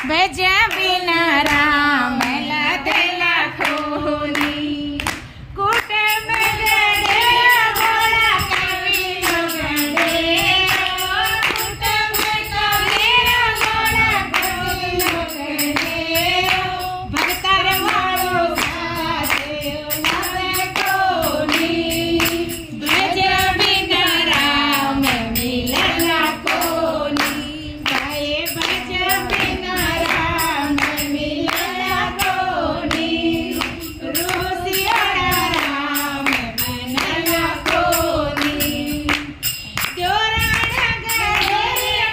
ભજ્યા વિના રામ લાધેલા ખોની કુટુંબ ગળે ભોળા કવિનો ગળે કુટુંબ ગળે ભોળા કવિનો ગળે ભરતાર વાળો સાથે નવે કોની ભજ્યા વિના રામ મિલલા કોની ગાયે ભજ્યા વિના રામ મિલલા કોની ઋષિયાળા રામ મનલા કોની ચોરાણા ગળે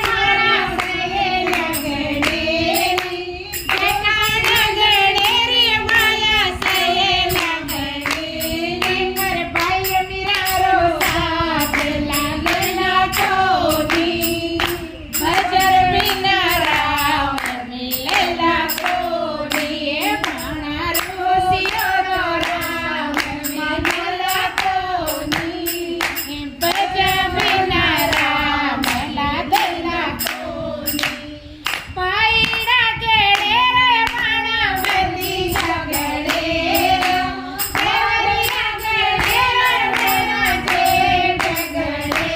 મારા સહેલા ગળેની જટાણા ગળે રે માયા સહેલા ગળેની કર ભાઈ મીરારો સાથ લાલના કોની ભજર વિના રામ મિલલા કોની એ ભાણા ઋષિયાળો રામ મનલા કોની ભજ વિના રામ લાદલા કોની પાયડા ગળે રે માણા બધી ગળે દેવરિયા ગળે મેરા જેઠ ગળે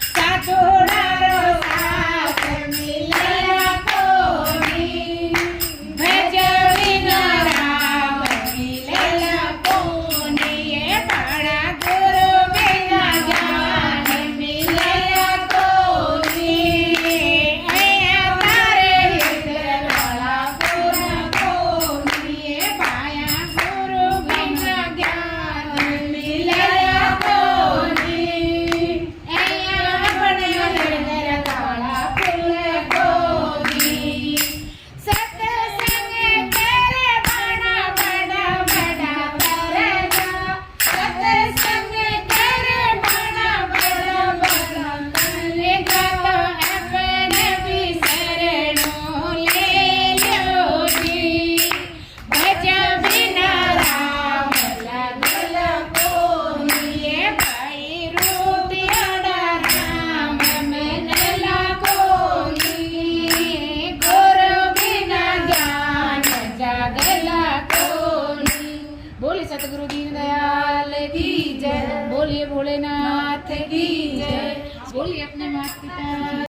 સાધુડારો સાથ મિલલા કોની ભજ વિના રામ મિલલા કોની એ ભાણા ગુરુ વિના જ્ઞાન મિલલા કોની અહીંયા તારે હિતવાળા પૂર્ણ કોની એ ભાયા ગુરુ વિના જ્ઞાન મિલલા કોની અહીંયા આપણે હિતવાળા પૂર્ણ કોની સત્સંગ કરે ભાણા બડા બડા પરગા સત્સંગ કરે ભાણા બડા બડા પરગા તો આપણે બી શરણો લે લ્યો જી ભજ્યા વિના રામ લાગલા કોની એ ભાઈ રૂપિયાડા રામ મનલા કોની ગુરુ વિના જ્ઞાન જાગલા કોની બોલે સતગુરુ દીન દયાલ કી જય બોलिए भोलेनाथ की जय बोलिए अपने माता पिता